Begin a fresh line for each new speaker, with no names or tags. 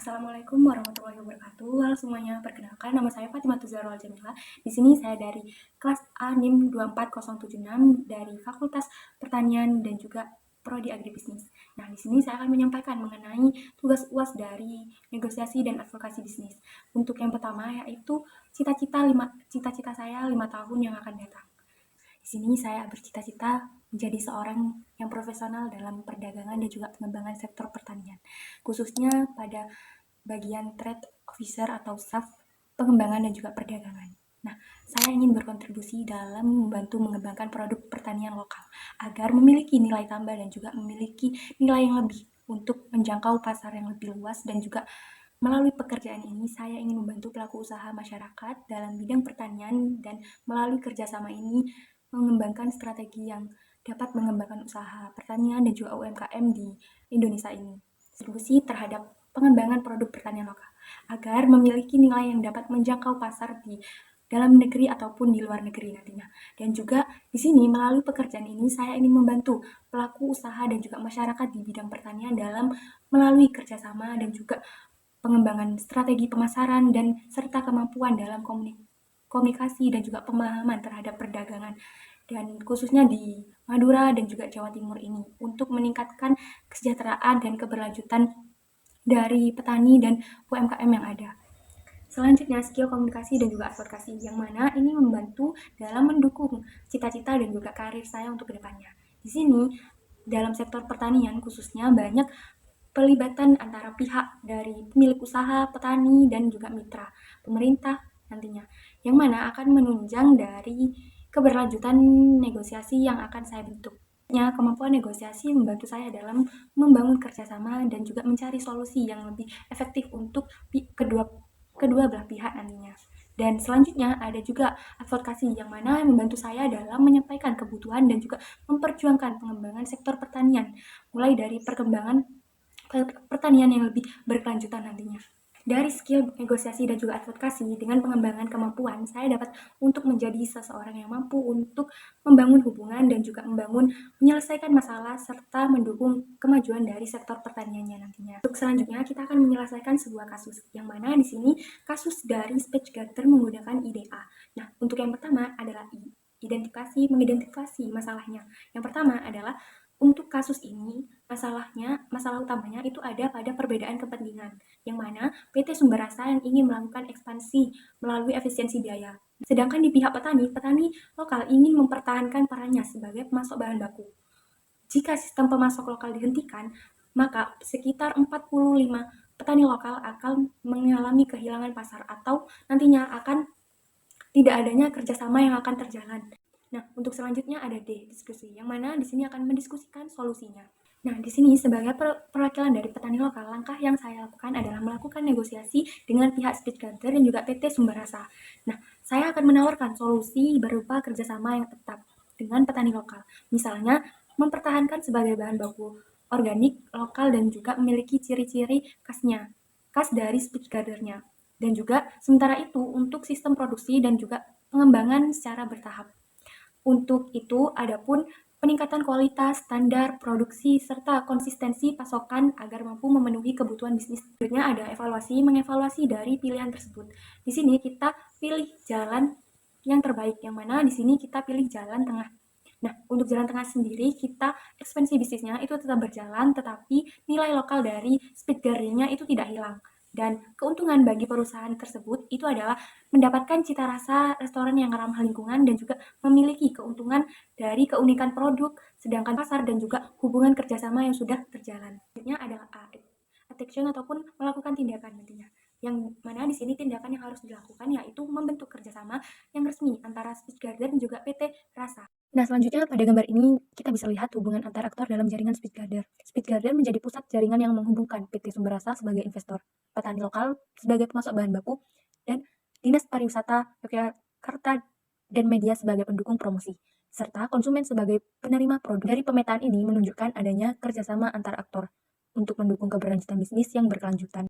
Assalamualaikum warahmatullahi wabarakatuh. Halo semuanya, perkenalkan nama saya Fatimah Tuzarul Jamila. Di sini saya dari kelas A NIM 24076 dari Fakultas Pertanian dan juga Prodi Agribisnis. Nah, di sini saya akan menyampaikan mengenai tugas UAS dari negosiasi dan advokasi bisnis. Untuk yang pertama yaitu cita-cita saya 5 tahun yang akan datang. Di sini saya bercita-cita menjadi seorang yang profesional dalam perdagangan dan juga pengembangan sektor pertanian, khususnya pada bagian trade officer atau staff pengembangan dan juga perdagangan. Nah, saya ingin berkontribusi dalam membantu mengembangkan produk pertanian lokal agar memiliki nilai tambah dan juga memiliki nilai yang lebih untuk menjangkau pasar yang lebih luas, dan juga melalui pekerjaan ini saya ingin membantu pelaku usaha masyarakat dalam bidang pertanian, dan melalui kerjasama ini mengembangkan strategi yang dapat mengembangkan usaha pertanian dan juga UMKM di Indonesia ini. Kontribusi terhadap pengembangan produk pertanian lokal agar memiliki nilai yang dapat menjangkau pasar di dalam negeri ataupun di luar negeri nantinya. Dan juga di sini melalui pekerjaan ini saya ingin membantu pelaku usaha dan juga masyarakat di bidang pertanian dalam melalui kerjasama dan juga pengembangan strategi pemasaran dan serta kemampuan dalam komunikasi dan juga pemahaman terhadap perdagangan, dan khususnya di Madura dan juga Jawa Timur ini untuk meningkatkan kesejahteraan dan keberlanjutan dari petani dan UMKM yang ada. Selanjutnya, skill komunikasi dan juga advokasi, yang mana ini membantu dalam mendukung cita-cita dan juga karir saya untuk kedepannya. Di sini, dalam sektor pertanian khususnya banyak pelibatan antara pihak dari pemilik usaha, petani, dan juga mitra pemerintah nantinya, yang mana akan menunjang dari keberlanjutan negosiasi yang akan saya bentuk. Kemampuan negosiasi membantu saya dalam membangun kerjasama dan juga mencari solusi yang lebih efektif untuk kedua belah pihak nantinya. Dan selanjutnya ada juga advokasi, yang mana membantu saya dalam menyampaikan kebutuhan dan juga memperjuangkan pengembangan sektor pertanian, mulai dari perkembangan pertanian yang lebih berkelanjutan nantinya. Dari skill negosiasi dan juga advokasi dengan pengembangan kemampuan, saya dapat untuk menjadi seseorang yang mampu untuk membangun hubungan dan juga menyelesaikan masalah serta mendukung kemajuan dari sektor pertaniannya nantinya. Untuk selanjutnya kita akan menyelesaikan sebuah kasus, yang mana di sini kasus dari speech gather menggunakan IDA. Nah, untuk yang pertama adalah mengidentifikasi masalahnya. Yang pertama adalah untuk kasus ini, masalah utamanya itu ada pada perbedaan kepentingan, yang mana PT Sumber Rasa yang ingin melakukan ekspansi melalui efisiensi biaya. Sedangkan di pihak petani lokal ingin mempertahankan perannya sebagai pemasok bahan baku. Jika sistem pemasok lokal dihentikan, maka sekitar 45 petani lokal akan mengalami kehilangan pasar atau nantinya akan tidak adanya kerjasama yang akan terjalan. Nah, untuk selanjutnya ada D, diskusi, yang mana di sini akan mendiskusikan solusinya. Nah, di sini sebagai perwakilan dari petani lokal, langkah yang saya lakukan adalah melakukan negosiasi dengan pihak Speed Gather dan juga PT Sumber Rasa. Nah, saya akan menawarkan solusi berupa kerjasama yang tetap dengan petani lokal. Misalnya, mempertahankan sebagai bahan baku organik lokal dan juga memiliki ciri-ciri khas dari Speed Gather-nya. Dan juga sementara itu untuk sistem produksi dan juga pengembangan secara bertahap. Untuk itu, adapun peningkatan kualitas, standar produksi, serta konsistensi pasokan agar mampu memenuhi kebutuhan bisnis. Selanjutnya ada mengevaluasi dari pilihan tersebut. Di sini kita pilih jalan yang terbaik, yang mana di sini kita pilih jalan tengah. Nah, untuk jalan tengah sendiri, kita ekspansi bisnisnya itu tetap berjalan, tetapi nilai lokal dari speed gather-nya itu tidak hilang. Dan keuntungan bagi perusahaan tersebut itu adalah mendapatkan cita rasa restoran yang ramah lingkungan dan juga memiliki keuntungan dari keunikan produk, sedangkan pasar dan juga hubungan kerjasama yang sudah terjalan. Selanjutnya adalah A, action ataupun melakukan tindakan nantinya. Yang mana di sini tindakan yang harus dilakukan yaitu membentuk kerjasama yang resmi antara Speed Gather dan juga PT Rasa. Nah, selanjutnya pada gambar ini kita bisa lihat hubungan antar aktor dalam jaringan Speed Gather. Speed Gather menjadi pusat jaringan yang menghubungkan PT Sumber Rasa sebagai investor, petani lokal sebagai pemasok bahan baku, dan Dinas Pariwisata Yogyakarta dan media sebagai pendukung promosi, serta konsumen sebagai penerima produk. Dari pemetaan ini menunjukkan adanya kerjasama antar aktor untuk mendukung keberlanjutan bisnis yang berkelanjutan.